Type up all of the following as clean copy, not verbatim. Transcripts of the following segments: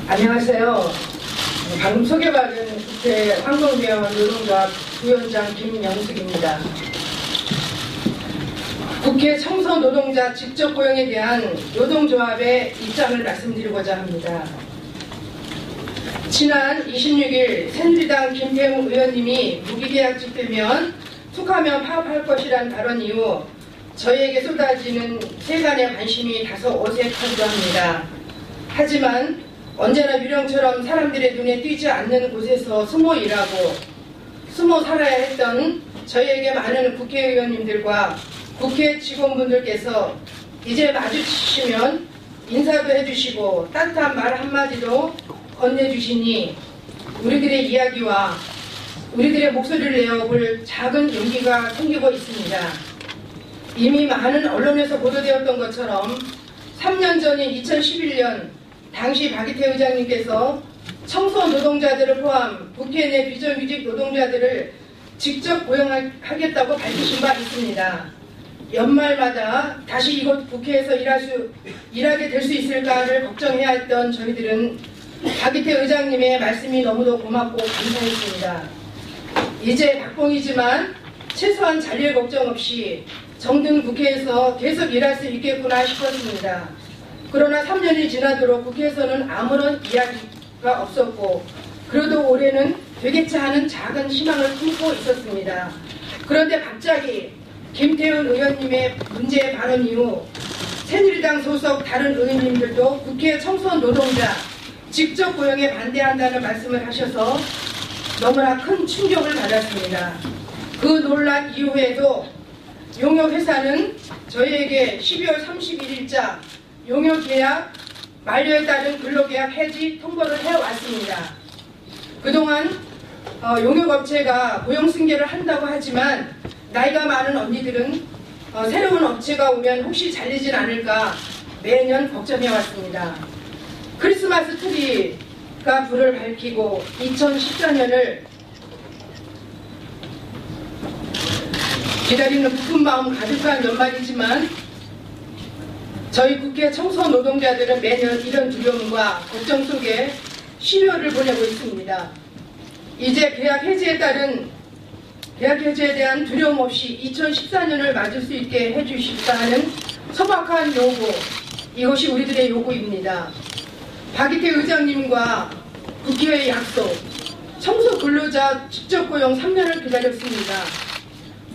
안녕하세요. 방금 소개받은 국회 환경위원 노동조합 부위원장 김영숙입니다. 국회 청소 노동자 직접 고용에 대한 노동조합의 입장을 말씀드리고자 합니다. 지난 26일 새누리당 김태웅 의원님이 무기계약직되면 툭하면 파업할 것이란 발언 이후 저희에게 쏟아지는 세간의 관심이 다소 어색하기도 합니다. 하지만 언제나 유령처럼 사람들의 눈에 띄지 않는 곳에서 숨어 일하고 숨어 살아야 했던 저희에게 많은 국회의원님들과 국회 직원분들께서 이제 마주치시면 인사도 해주시고 따뜻한 말 한마디도 건네주시니 우리들의 이야기와 우리들의 목소리를 내어볼 작은 용기가 생기고 있습니다. 이미 많은 언론에서 보도되었던 것처럼 3년 전인 2011년 당시 박이태 의장님께서 청소 노동자들을 포함 국회 내 비정규직 노동자들을 직접 고용하겠다고 밝히신 바 있습니다. 연말마다 다시 이곳 국회에서 일하게 될 수 있을까를 걱정해야 했던 저희들은 박이태 의장님의 말씀이 너무도 고맙고 감사했습니다. 이제 박봉이지만 최소한 잔류의 걱정 없이 정든 국회에서 계속 일할 수 있겠구나 싶었습니다. 그러나 3년이 지나도록 국회에서는 아무런 이야기가 없었고 그래도 올해는 되겠지 하는 작은 희망을 품고 있었습니다. 그런데 갑자기 김태훈 의원님의 문제 발언 이후 새누리당 소속 다른 의원님들도 국회 청소 노동자 직접 고용에 반대한다는 말씀을 하셔서 너무나 큰 충격을 받았습니다. 그 논란 이후에도 용역회사는 저희에게 12월 31일자 용역계약 만료에 따른 근로계약 해지 통보를 해왔습니다. 그동안 용역업체가 고용승계를 한다고 하지만 나이가 많은 언니들은 새로운 업체가 오면 혹시 잘리진 않을까 매년 걱정해왔습니다. 크리스마스 트리가 불을 밝히고 2014년을 기다리는 부푼 마음 가득한 연말이지만 저희 국회 청소 노동자들은 매년 이런 두려움과 걱정 속에 시효를 보내고 있습니다. 이제 계약 해지에 대한 두려움 없이 2014년을 맞을 수 있게 해주십사 하는 소박한 요구, 이것이 우리들의 요구입니다. 박이태 의장님과 국회의 약속, 청소 근로자 직접 고용 3년을 기다렸습니다.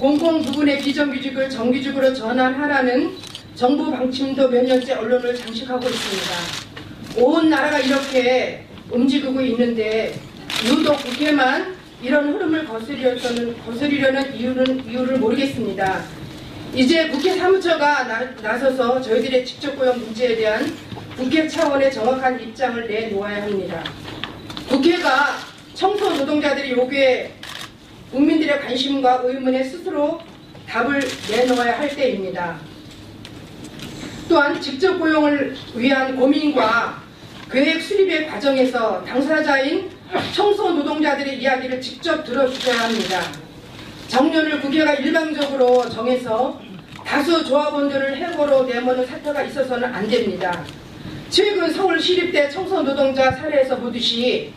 공공 부분의 비정규직을 정규직으로 전환하라는 정부 방침도 몇 년째 언론을 장식하고 있습니다. 온 나라가 이렇게 움직이고 있는데 유독 국회만 이런 흐름을 거스리려는 이유를 모르겠습니다. 이제 국회 사무처가 나서서 저희들의 직접 고용 문제에 대한 국회 차원의 정확한 입장을 내놓아야 합니다. 국회가 청소 노동자들의 요구에 국민들의 관심과 의문에 스스로 답을 내놓아야 할 때입니다. 또한 직접 고용을 위한 고민과 계획 수립의 과정에서 당사자인 청소 노동자들의 이야기를 직접 들어주셔야 합니다. 정년을 국회가 일방적으로 정해서 다수 조합원들을 해고로 내모는 사태가 있어서는 안 됩니다. 최근 서울시립대 청소 노동자 사례에서 보듯이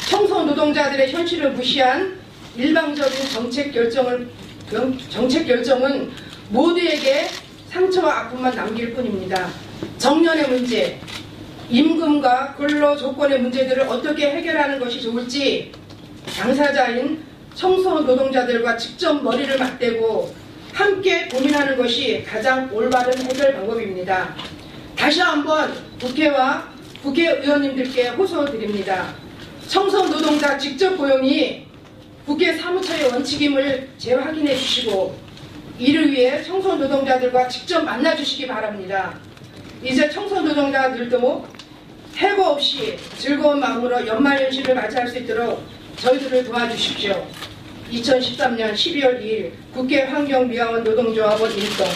청소 노동자들의 현실을 무시한 일방적인 정책 결정은 모두에게 상처와 아픔만 남길 뿐입니다. 정년의 문제, 임금과 근로 조건의 문제들을 어떻게 해결하는 것이 좋을지 당사자인 청소 노동자들과 직접 머리를 맞대고 함께 고민하는 것이 가장 올바른 해결 방법입니다. 다시 한번 국회와 국회의원님들께 호소드립니다. 청소 노동자 직접 고용이 국회 사무처의 원칙임을 재확인해 주시고 이를 위해 청소 노동자들과 직접 만나주시기 바랍니다. 이제 청소 노동자들도 해고 없이 즐거운 마음으로 연말연시를 맞이할 수 있도록 저희들을 도와주십시오. 2013년 12월 2일 국회 환경미화원 노동조합원 일동.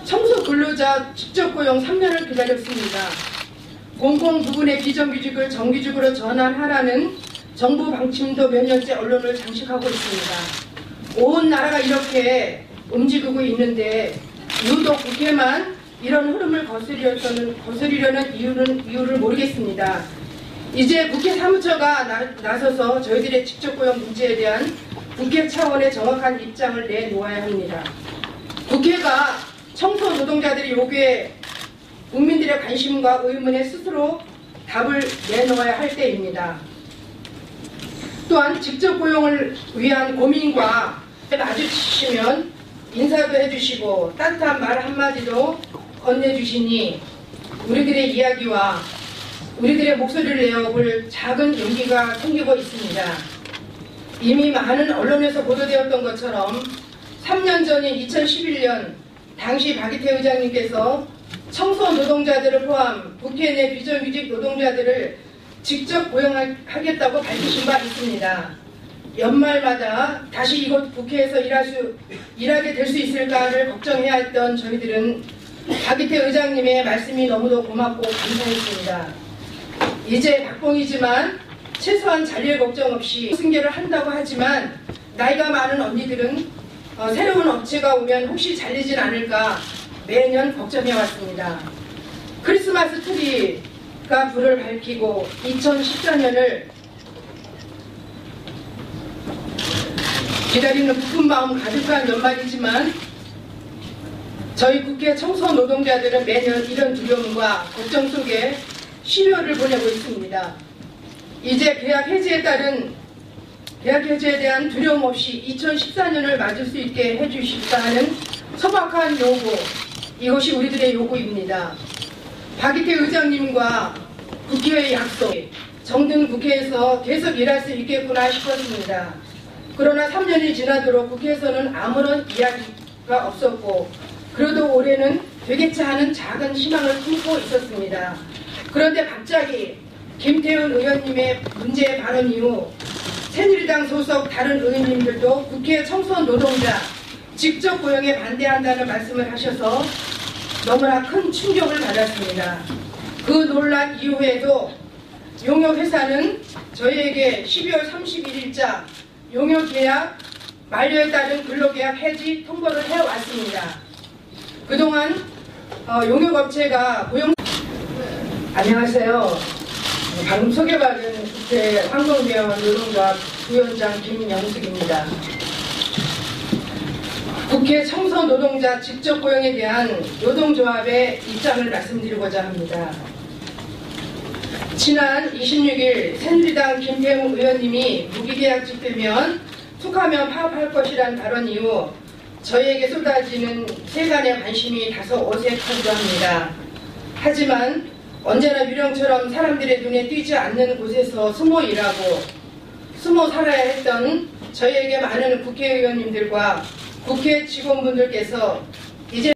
청소 근로자 직접 고용 3년을 기다렸습니다. 공공 부분의 비정규직을 정규직으로 전환하라는 정부 방침도 몇 년째 언론을 장식하고 있습니다. 온 나라가 이렇게 움직이고 있는데 유독 국회만 이런 흐름을 거스르려는 이유를 모르겠습니다. 이제 국회 사무처가 나서서 저희들의 직접 고용 문제에 대한 국회 차원의 정확한 입장을 내놓아야 합니다. 국회가 청소 노동자들의 요구에 국민들의 관심과 의문에 스스로 답을 내놓아야 할 때입니다. 또한 직접 고용을 위한 고민과 마주치시면 인사도 해주시고 따뜻한 말 한마디도 건네주시니 우리들의 이야기와 우리들의 목소리를 내어볼 작은 용기가 생기고 있습니다. 이미 많은 언론에서 보도되었던 것처럼 3년 전인 2011년 당시 박이태 의장님께서 청소 노동자들을 포함 국회 내 비정규직 노동자들을 직접 고용하겠다고 밝히신 바 있습니다. 연말마다 다시 이곳 국회에서 일하게 될 수 있을까를 걱정해야 했던 저희들은 박이태 의장님의 말씀이 너무도 고맙고 감사했습니다. 이제 박봉이지만 최소한 잔일 걱정 없이 승계를 한다고 하지만 나이가 많은 언니들은 새로운 업체가 오면 혹시 잘리진 않을까 매년 걱정해왔습니다. 크리스마스 트리가 불을 밝히고 2014년을 기다리는 부푼 마음 가득한 연말이지만 저희 국회 청소 노동자들은 매년 이런 두려움과 걱정 속에 12월을 보내고 있습니다. 이제 계약 해지에 대한 두려움 없이 2014년을 맞을 수 있게 해주십사는 소박한 요구, 이것이 우리들의 요구입니다. 박이태 의장님과 국회의 약속, 정든 국회에서 계속 일할 수 있겠구나 싶었습니다. 그러나 3년이 지나도록 국회에서는 아무런 이야기가 없었고 그래도 올해는 되겠지 하는 작은 희망을 품고 있었습니다. 그런데 갑자기 김태훈 의원님의 문제 발언 이후 새누리당 소속 다른 의원님들도 국회 청소 노동자 직접 고용에 반대한다는 말씀을 하셔서 너무나 큰 충격을 받았습니다. 그 논란 이후에도 용역회사는 저희에게 12월 31일자 용역계약 만료에 따른 근로계약 해지 통보를 해왔습니다. 그동안 용역업체가 안녕하세요. 방금 소개받은 국회 환경위원 노동조합 부위원장 김영숙입니다. 국회 청소 노동자 직접 고용에 대한 노동조합의 입장을 말씀드리고자 합니다. 지난 26일 새누리당 김태웅 의원님이 무기계약직되면 툭하면 파업할 것이란 발언 이후 저희에게 쏟아지는 세간의 관심이 다소 어색하기도 합니다. 하지만 언제나 유령처럼 사람들의 눈에 띄지 않는 곳에서 숨어 일하고 숨어 살아야 했던 저희에게 많은 국회의원님들과 국회 직원분들께서